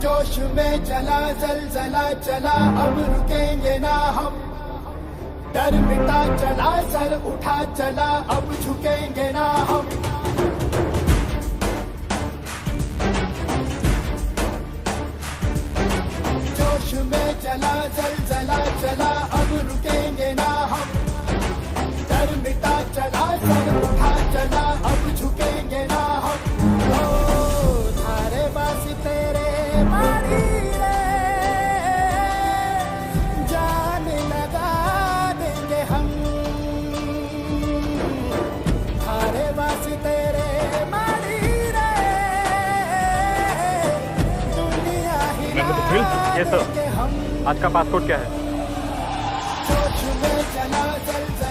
जोश में चला जलजला चला, अब रुकेंगे ना हम। डर मिटा चला, सर उठा चला, अब झुकेंगे ना हम। जोश में चला जलजला चला, अब रुकेंगे ना हम। डर मिटा चला, सर उठा चला, अब झुकेंगे ना हम। थारे बासी तेरे मारी रे, जान लगा देंगे हम। थारे बासी तेरे मारी रे, दुनिया हिला देंगे हम। आज का पासपोर्ट क्या है?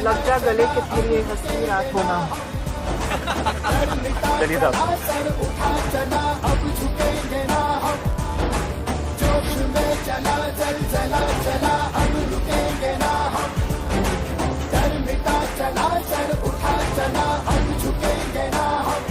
लग जा गले के तेरी हंसी रात होना। चलिए साहब। सर उठा चला, अब झुकेंगे ना हम। जोश में चला जलजला चला, अब रुकेंगे ना हम। डर मिटा चला, सर उठा चला, अब झुकेंगे ना हम।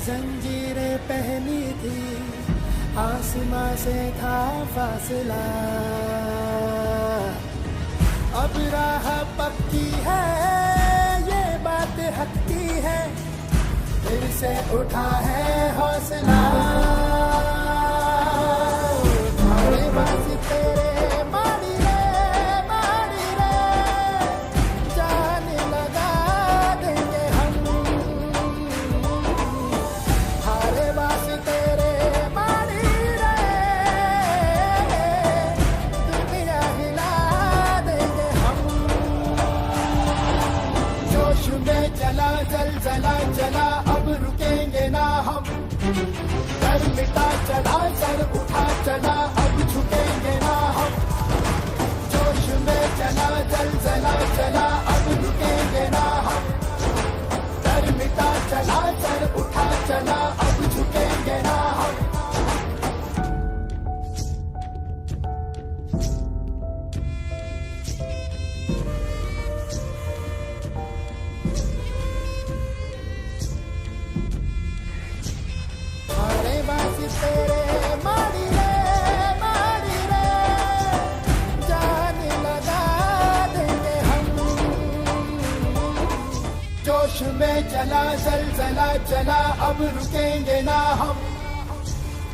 जंजीरें पहनी थी, आसमां से था फासला। अब राह पक्की है, ये बात हक की है, फिर से उठा है हौसला। थारे बासी तेरे मारी रे, जान लगा देंगे हम। थारे बासी तेरे मारी रे, दुनिया हिला देंगे हम। जोश में चला जलजला चला, अब रुकेंगे ना डर मिटा चला सर उठा चला अब झुकेंगे ना हम जोश में चला जलजला चला अब रुकेंगे ना हम डर मिटा चला सर उठा चला अब झुकेंगे ना हम अरे बस तेरे मारी रे जान लगा देंगे हम जोश में चला जलजला चला अब रुकेंगे ना हम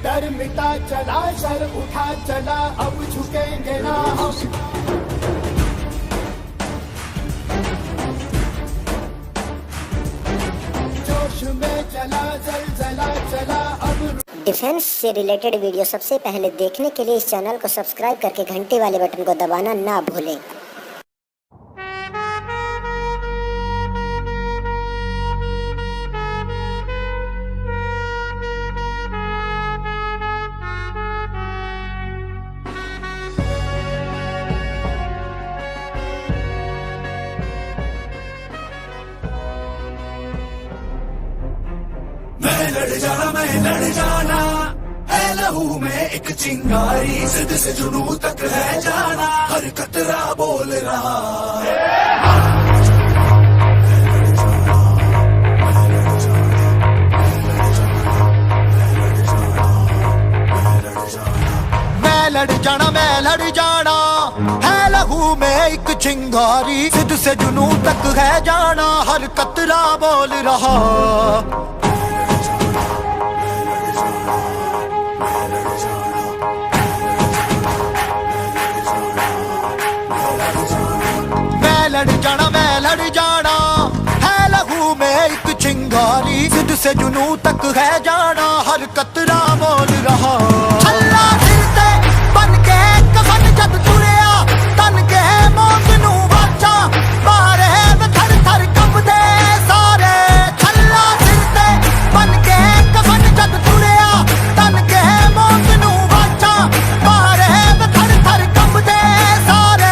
डर मिटा चला सर उठा चला अब झुकेंगे ना हम जोश में चला जलजला चला अब डिफेंस से रिलेटेड वीडियो सबसे पहले देखने के लिए इस चैनल को सब्सक्राइब करके घंटे वाले बटन को दबाना ना भूलें। मैं लड़ जाना है लहू में एक चिंगारी जिद से जुनू तक है जाना हर कतरा बोल रहा मैं लड़ जाना है लहू में एक चिंगारी जिद से जुनू तक है जाना हर कतरा बोल रहा मैं लड़ जाना है लहू में एक चिंगारी जिद से जुनू तक है जाना हर कतरा बोल रहा छल्ला दिल ते बन के कफन जद तुरिया तन के मौत नू वाचा बारे थर थर कंबदे सारे छल्ला दिल ते बन के कफन जद तुरिया तन के मौत नू वाचा बारे थर थर कंबदे सारे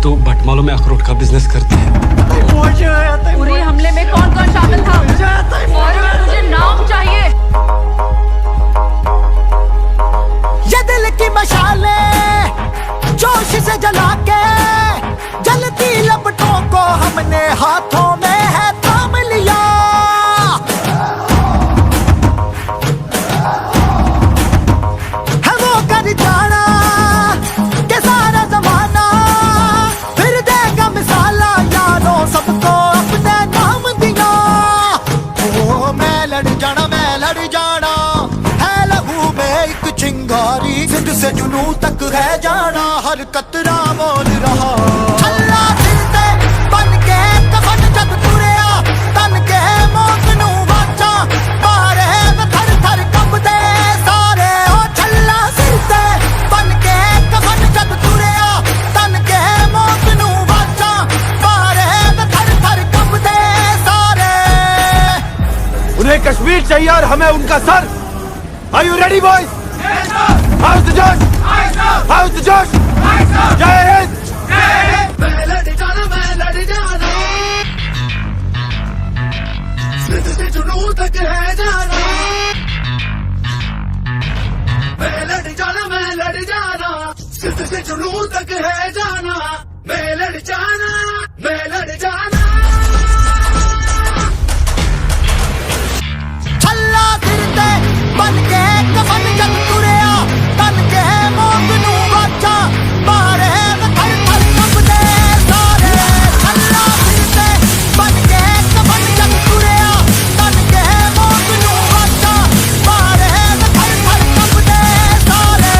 तो भटमालों में अखरोट का बिजनेस करते हैं। पूरे हमले में कौन कौन शामिल था और मुझे नाम चाहिए। ये दिल की मशाले जोश से जला के जलती लपटों को हमने हाथों में है थाम लिया है वो कर जाना के सारा जमाना फिर देगा मिसाला यारों सबको अपने नाम दिया ओ मैं लड़ जाना है लहू में एक चिंगारी जिद से जुनू तक है जाना हर कतरा बोल रहा छल्ला दिल ते बन के कफन जद तुरिया तन के मौत नू वाचा बारे थर थर कंबदे सारे ओ छल्ला दिल ते बन के कफन जद तुरिया तन के मौत नू वाचा बारे थर थर कंबदे सारे उन्हें कश्मीर चाहिए और हमें उनका sir. Are you ready, boys? How's the Josh? How's the Josh? जय हिंद। मैं लड़ जाना जिद से जुनू तक है जाना मैं लड़ जाना जिद से जुनू तक है जाना मैं लड़ जाना छल्ला दिल ते बन के कफन जद तुरिया तन के मौत नू वाचा बारे थर थर कंबदे सारे छल्ला दिल ते बन के कफन जद तुरिया तन के मौत नू वाचा बारे थर थर कंबदे सारे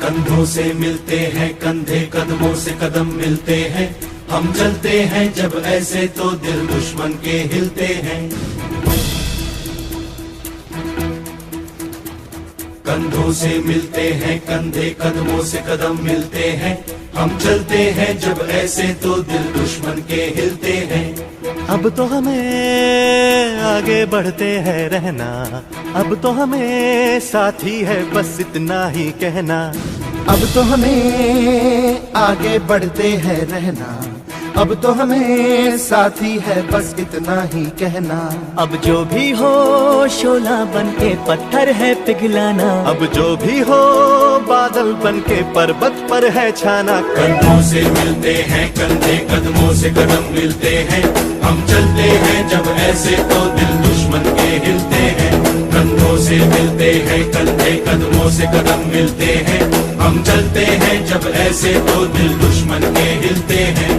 कंधों से मिलते हैं कंधे, कदमों से कदम मिलते हैं, हम चलते हैं जब ऐसे तो दिल दुश्मन के हिलते हैं। कंधों से मिलते हैं कंधे, कदमों से कदम मिलते हैं, हम चलते हैं जब ऐसे तो दिल दुश्मन के हिलते हैं। अब तो हमें आगे बढ़ते हैं रहना, अब तो हमें साथी है बस इतना ही कहना। अब तो हमें आगे बढ़ते हैं रहना, अब तो हमें साथी है बस इतना ही कहना। अब जो भी हो शोला बन के पत्थर है पिघलाना, अब जो भी हो बादल बन के पर्वत पर है छाना। कंधों से मिलते हैं कंधे, कदमों से कदम मिलते हैं, हम चलते हैं जब ऐसे तो दिल दुश्मन के हिलते हैं। कंधों से मिलते हैं कंधे, कदमों से कदम मिलते हैं, हम चलते हैं जब ऐसे तो दिल दुश्मन के हिलते हैं।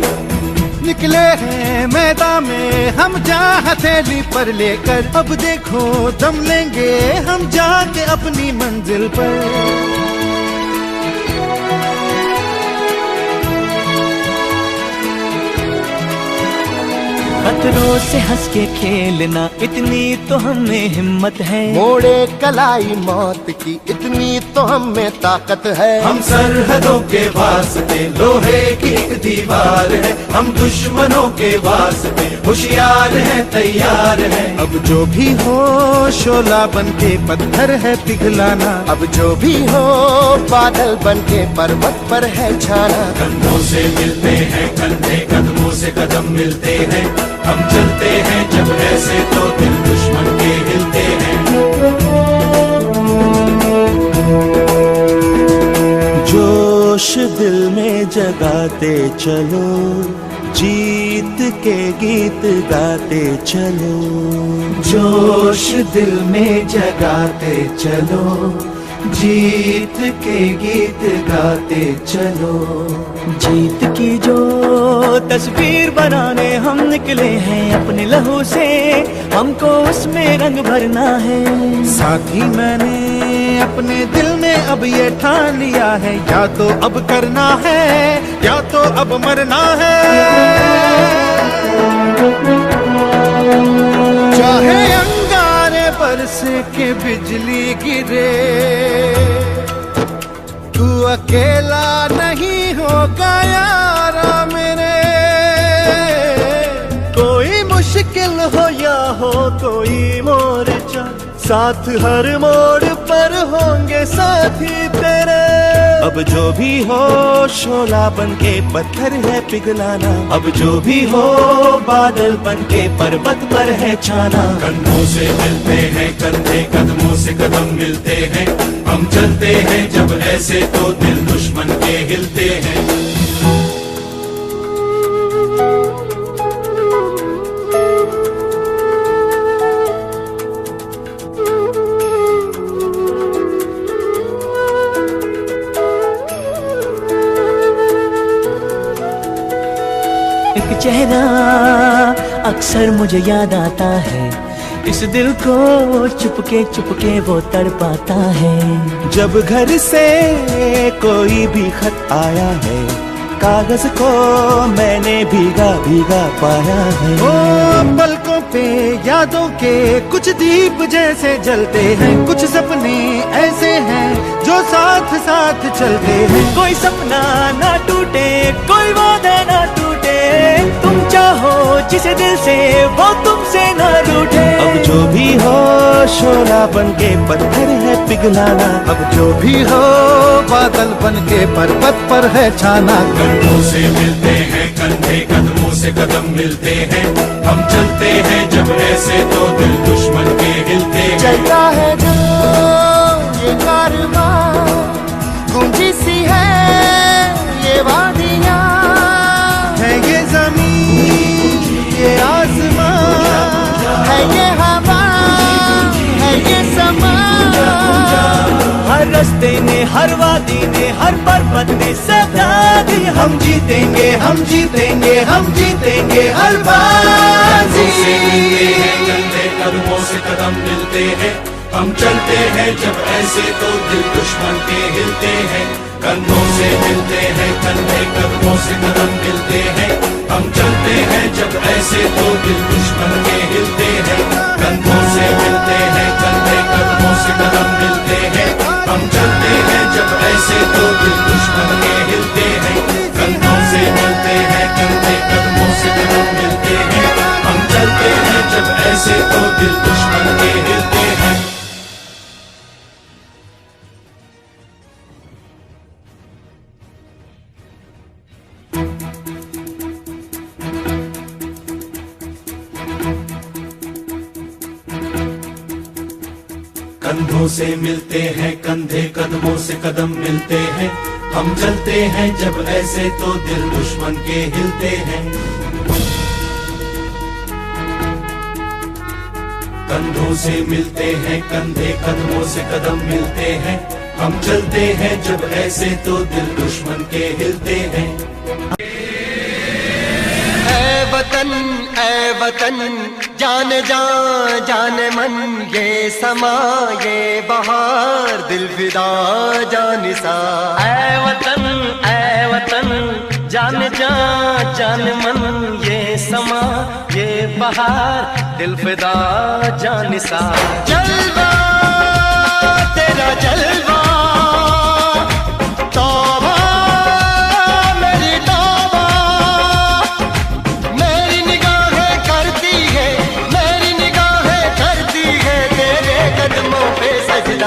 निकले हैं मैदान में हम जा हथेली पर लेकर, अब देखो दम लेंगे हम जाके अपनी मंजिल पर। खतरों से हंस के खेलना इतनी तो हमें हिम्मत है, मोड़े कलाई मौत की इतनी तो हमें ताकत है। हम सरहदों के वास्ते लोहे की एक दीवार है, हम दुश्मनों के वास्ते होशियार हैं तैयार हैं। अब जो भी हो शोला बन के पत्थर है पिघलाना, अब जो भी हो बादल बन के पर्वत पर है छाना। कंधों से मिलते हैं कंधे, कदमों से कदम मिलते हैं, हम चलते हैं जब ऐसे तो दिल दुश्मन के हिलते हैं। जोश दिल में जगाते चलो, जीत के गीत गाते चलो। जोश दिल में जगाते चलो, जीत के गीत गाते चलो। जीत की जो तस्वीर बनाने हम निकले हैं अपने लहू से, हमको उसमें रंग भरना है। साथी मैंने अपने दिल में अब ये ठान लिया है, या तो अब करना है या तो अब मरना है। चाहे अंगारे बरसे के बिजली गिरे, तू अकेला नहीं होगा यारा मेरे। कोई मुश्किल हो या हो कोई मोर्चा, साथ हर मोड़ पर होंगे साथी तेरे। अब जो भी हो शोला बन के पत्थर है पिघलाना, अब जो भी हो बादल बन के पर्वत पर है छाना। कंधों से मिलते हैं कंधे, कदमों से कदम मिलते हैं, हम चलते हैं जब ऐसे तो दिल दुश्मन के हिलते हैं। एक चेहरा अक्सर मुझे याद आता है, इस दिल को चुपके वो तड़पाता है। जब घर से कोई भी खत आया है, कागज को मैंने भीगा भीगा पाया है। ओ पलकों पे यादों के कुछ दीप जैसे जलते हैं, कुछ सपने ऐसे हैं जो साथ साथ चलते हैं। कोई सपना ना टूटे, कोई वादा ना टूटे, तुम चाहो जिसे दिल से वो तुमसे ना रूठे। अब जो भी हो शोला बन के पत्थर है पिघलाना, अब जो भी हो बादल बन के पर्वत पर है छाना। कंधों से मिलते हैं कंधे, कदमों से कदम मिलते हैं, हम चलते हैं जब ऐसे तो दिल दुश्मन के हिलते हैं। चलता है जो ये कारवां, गूंजी सी है ये वादियां, है ये जमीन ये आसमां, है ये हवा है ये समा। हर रास्ते ने हर वादी ने हर पर्वत ने सदा दी, हम जीतेंगे हम जीतेंगे हम जीतेंगे हर बाजी। कंधों से मिलते हैं कंधे, कदमों से कदम मिलते हैं, हम चलते हैं जब ऐसे तो दिल दुश्मन के हिलते हैं, कंधों से मिलते हैं कंधे कदमों से कदम मिलते हैं। हम चलते हैं जब ऐसे तो दिल दुश्मन के हिलते हैं, कंधों से मिलते हैं कंधे कदमों से कदम मिलते हैं। हम चलते हैं जब ऐसे तो दिल दुश्मन के हिलते हैं, कंधों से मिलते हैं कंधे कदमों से कदम मिलते हैं। हम चलते हैं जब ऐसे तो दिल दुश्मन के हिलते हैं। कंधों से मिलते हैं कंधे कदमों से कदम मिलते हैं। हम चलते हैं जब ऐसे तो दिल दुश्मन के हिलते हैं। कंधों से मिलते हैं कंधे कदमों से कदम मिलते हैं। हम चलते हैं जब ऐसे तो दिल दुश्मन के हिलते हैं। ऐ वतन जान जान मन ये समा ये बहार दिल फिदा जानिसा। ऐ वतन जान जान मन ये समा ये बहार दिल फिदा जानिसा। जलवा तेरा जलवा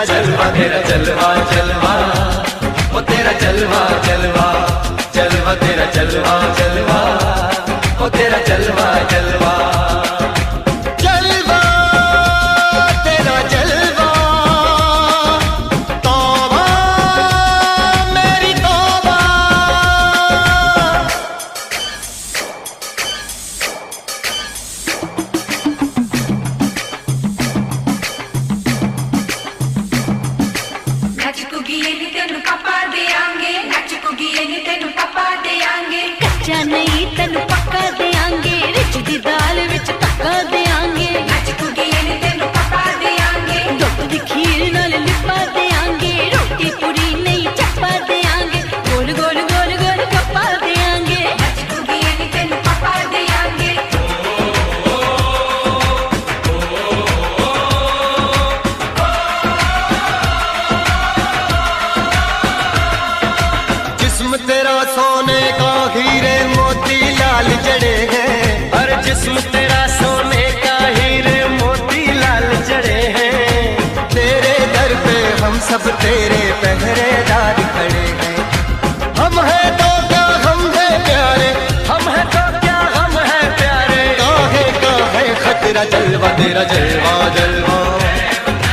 जलवा तेरा जलवा जलवा वो तेरा जलवा जलवा जलवा तेरा जलवा जलवा वो तेरा जलवा जलवा जलवा तेरा जलवा तौबा मेरी तौबा। कच्चा नहीं तेन पक्का देंगे, रिच दी दाल विच तक्का देंगे। दुध दी खीर नाल लिपा देंगे, रोटी पूरी नहीं चप्पा देंगे। गोल गोल गोल गोल कप्पा देंगे। जिस्म तेरा सोने का हीरे मोती लाल जड़े हैं। हर जिस्म तेरा सोने का हीरे मोती लाल जड़े हैं। तेरे दर पे हम सब तेरे पहरेदार खड़े हैं। हम हैं तो क्या हम हैं प्यारे, हम हैं तो क्या हम हैं प्यारे। काहे काहे खतरा जलवा तेरा जलवा जलवा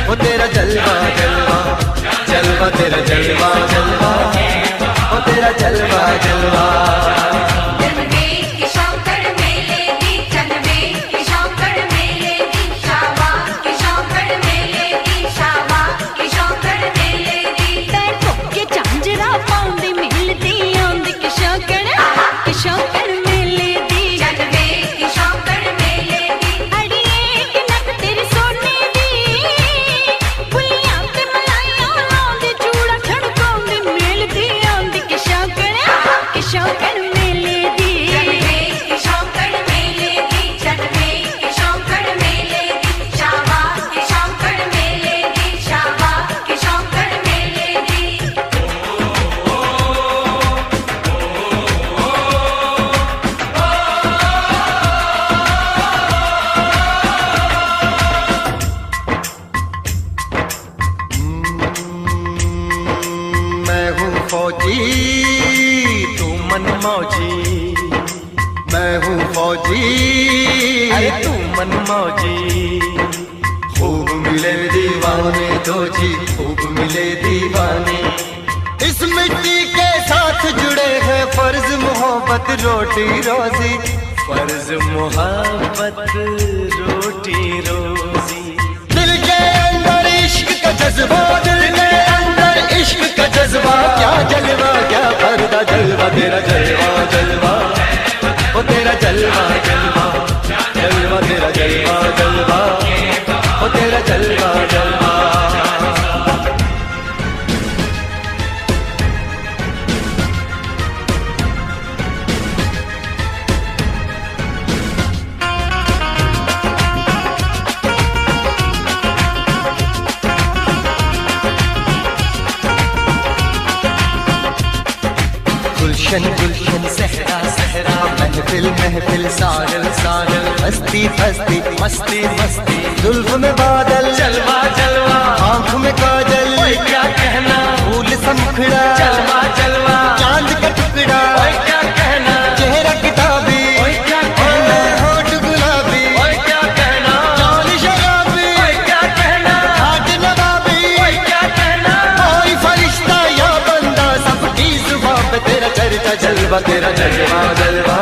वो तेरा जलवा जलवा जलवा तेरा जलवा जलवा वो तेरा जलवा जलवा। फौजी तू मन मौजी, मैं हूँ फौजी अरे तू मन मौजी। खूब मिले दीवाने तो जी खूब मिले दीवाने। इस मिट्टी के साथ जुड़े हैं फर्ज मोहब्बत रोटी रोजी। फर्ज मोहब्बत रोटी रोजी। दिल के अंदर इश्क का जज्बा, दिल के अंदर इश्क का जज्बा। क्या जलवा क्या पर्दा जलवा तेरा जलवा जलवा वो तेरा जलवा जलवा जलवा तेरा जलवा जलवा वो तेरा जलवा जलवा। गुलशन गुलशन सहरा सहरा, महफिल महफिल सारल सारल, हस्ती हस्ती मस्ती मस्ती, जुल्फ में बादल जलवा जलवा, आँख में काजल क्या कहना, फूल समखड़ा जलवा जलवा, चांद का टुकड़ा क्या कहना, चेहरा किताबी क्या कहना, होठ गुलाबी क्या कहना, चाल शराबी क्या कहना, हाथ नवाबी क्या कहना, कोई फरिश्ता या बंदा सबकी जुबान पे तेरा चर्चा जलवा, तेरा जलवा जलवा।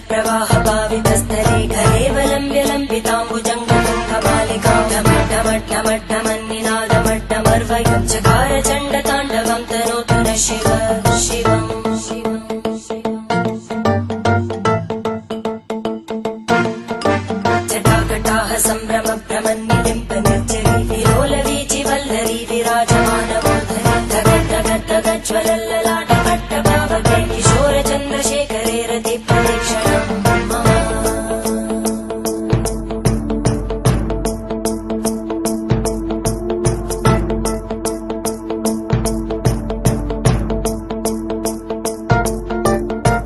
प्रवाह पावितस्थले घरेवलम्ब्य लम्बिताम्बुजङ्गमालिका ढमड्ढमड्ढमड्ढमन्निनादमड्ढमर्वयं चकार चण्डताण्डवं तनोतु न शिव शिवम् जटाकटाः सम्भ्रम भ्रमन्निलिम्ब निर्जरी विलोलवीचि वल्लरी विराजमानमूर्धनि धगद्धगद्धगज्ज्वलल्ललाटपट्टभावके किशोरचन्द्रशेखरे रति प्रदक्षिणम्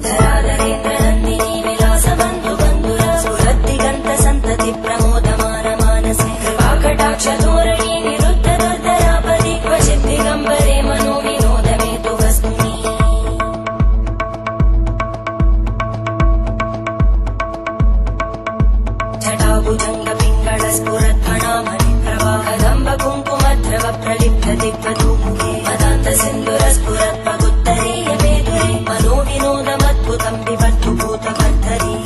धराधरेन्द्रनन्दिनी विलासबन्धुबन्धुरा स्फुरद्दिगन्त सन्तति प्रमोदमान मानसे कृपाकटाक्षधोरणी निरुद्ध दुर्धरापदि क्वचित् दिगम्बरे मनो विनोदमेतु वस्तुनि जटाभुजङ्ग पिङ्गळ स्फुरद्भणामणि प्रवाह कदम्ब कुङ्कुमद्रव प्रलिप्त दिग्वधूमुखे मदान्त सिन्दुर स्फुरद्भगुत्तरीय मेदुरे मनो विनोदमद्भुतं विबद्धु भूतकर्धरी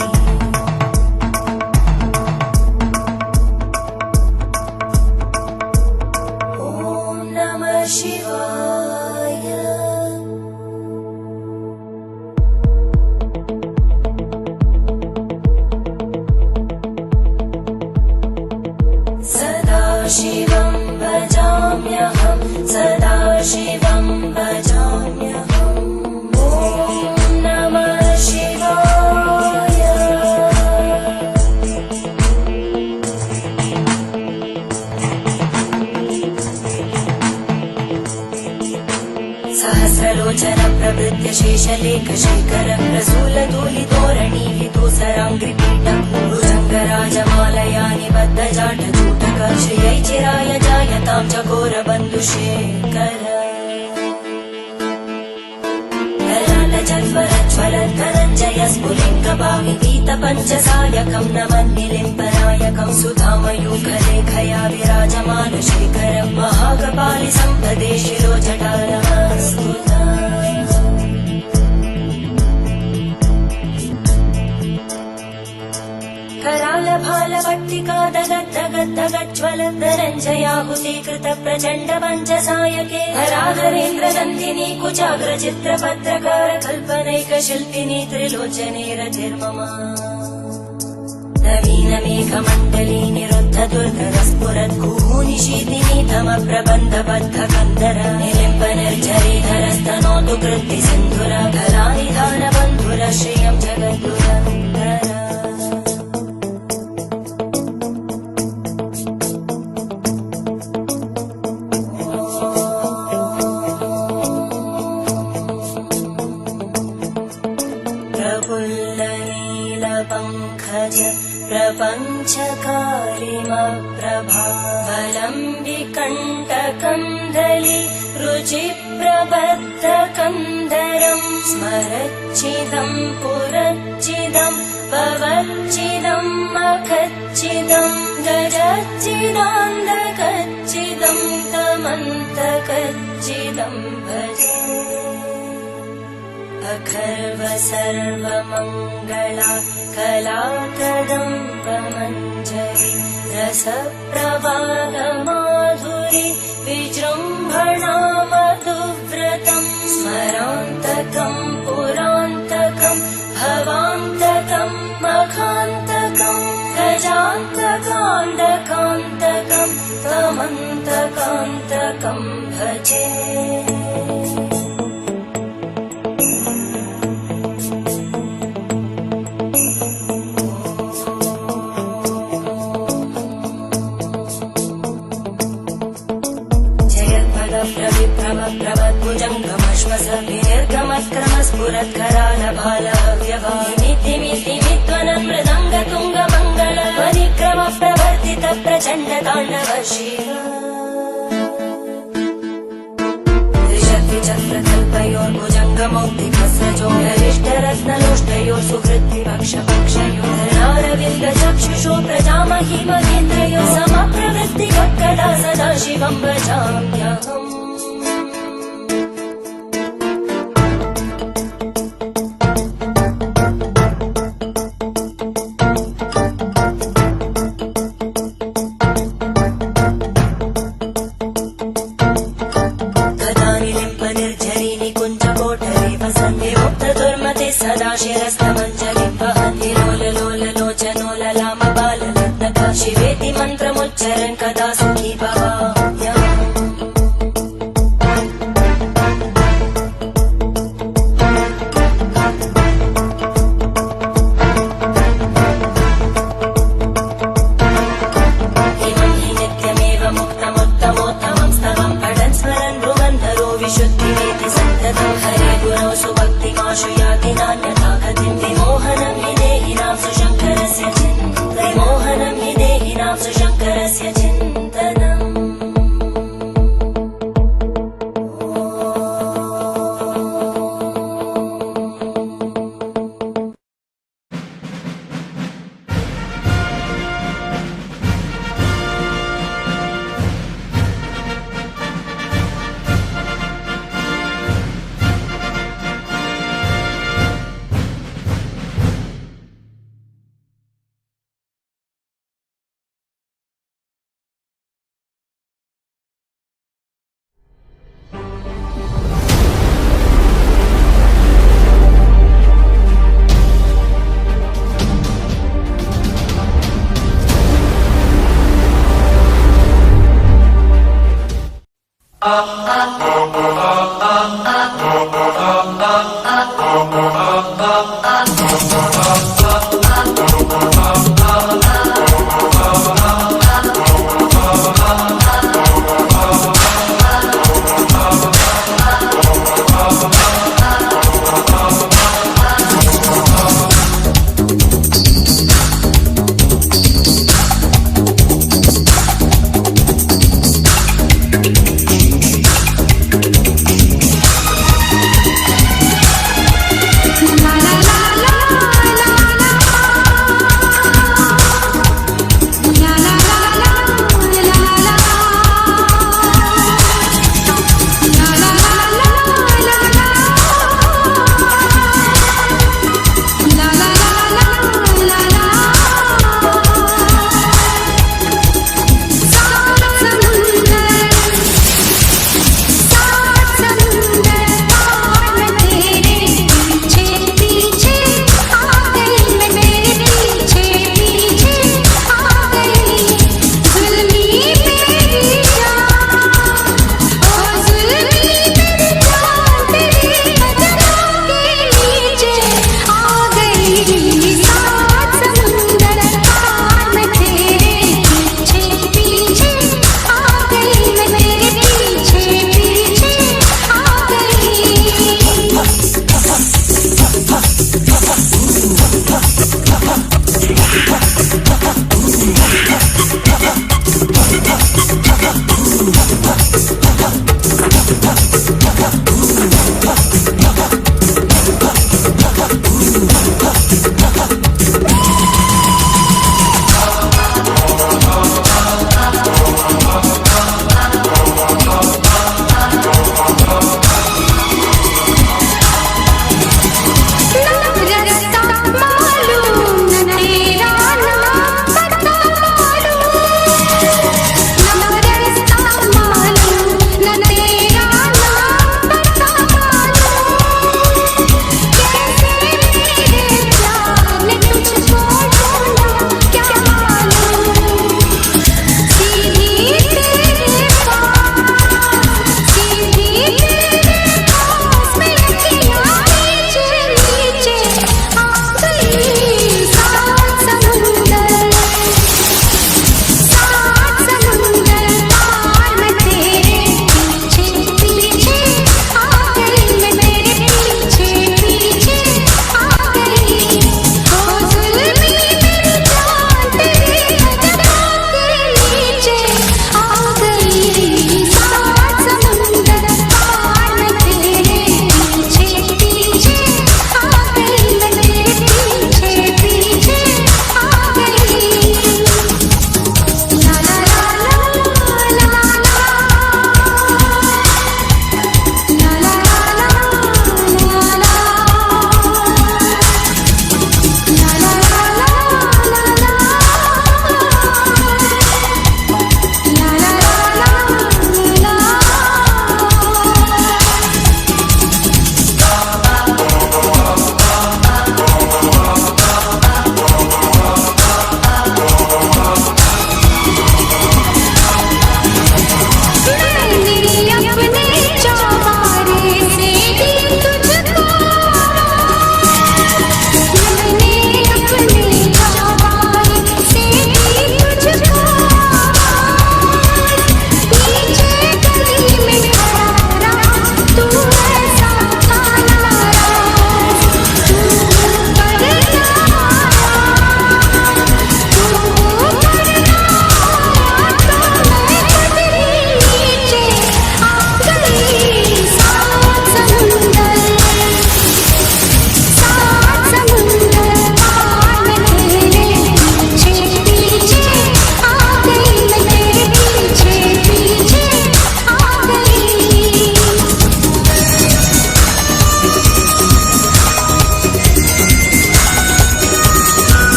ॐ नमः शिवाय। सदा शिवं भजाम्यहं सदा शिवं भजाम्यहम् ॐ नमः शिवाय। सहस्रलोचन प्रभृत्य शेषलेख शेखर प्रसूल धूलितोरणी विदूसराङ्घ्रिपीठं भुजङ्गराजमालया निबद्ध जाटजूटक श्रियै चिराय जायतां चकोरबन्धुशेखर ललाटजल्परज्वलद्धनञ्जय स्फुलिङ्गभाविपीत पञ्चसायकं नमन्निलिम्बनायकं सुधामयूखलेखया विराजमान शेखरं महाकपालि सम्पदे शिरोजटानमस्तुता करालभालवट्टिका दगद्धगद्धगज्ज्वलद्धनञ्जयाहुतीकृत प्रचण्ड पञ्चसायके हराधरेन्द्रनन्दिनी कुचाग्रचित्रपत्रकार कल्पनैकशिल्पिनी त्रिलोचने रतिर्मम नवीनमेघमण्डली निरुद्ध दुर्धर स्फुरद्गूनिशीतिनी तमप्रबन्धबद्धकन्दर निलिम्ब निर्झरीधरस्तनोतु कृत्ति सिन्धुर धरानिधानबन्धुर श्रियं जगद्गुरन्धर प्रफुल्लनीलपङ्कज प्रपञ्चकालिमप्रभावलम्बिकण्टकन्दलि रुचिप्रबद्धकन्दरं स्मरच्चिदं पुरच्चिदं भवच्चिदं मखच्चिदं गजच्चिदान्धकच्चिदं तमन्तकच्चिदं भजे अखर्व सर्वमङ्गला कला कदम्बमञ्जरी रसप्रवाहमाधुरी विजृम्भणा मधुव्रतम् स्मरान्तकम् पुरान्तकम् भवान्तकम् मखान्तकम् गजान्तकान्तकान्तकम् त्वमन्तकान्तकम् भजे। मृदङ्गतुङ्गमङ्गल परिक्रम प्रवर्तित प्रचण्ड ताण्डव शिव त्रिशक्तिचक्रकल्पयोर्भुजङ्गमौक्तिकस्रजोरिष्टरत्नलोष्टयोः सुहृद्विपक्षपक्षयोर्नारविन्द चक्षुषो प्रजामहि महेन्द्रयोः समप्रवृत्तिवक्कदा सदा शिवं भजाम्यहम्। सदा शिरस्तमञ्जलिं वहन्ति लोललोललोचनोललामबालरत्नका शिवेति मन्त्रमुच्चरन् कदा सुखी भवाम्यहम्। इमं हि नित्यमेव मुक्तमुत्तमोत्तमं स्तवं पठन् स्मरन् भ्रुवन्धरो विशुद्धिमेति सन्ततं हरे गुरौ सुभक्तिमाशु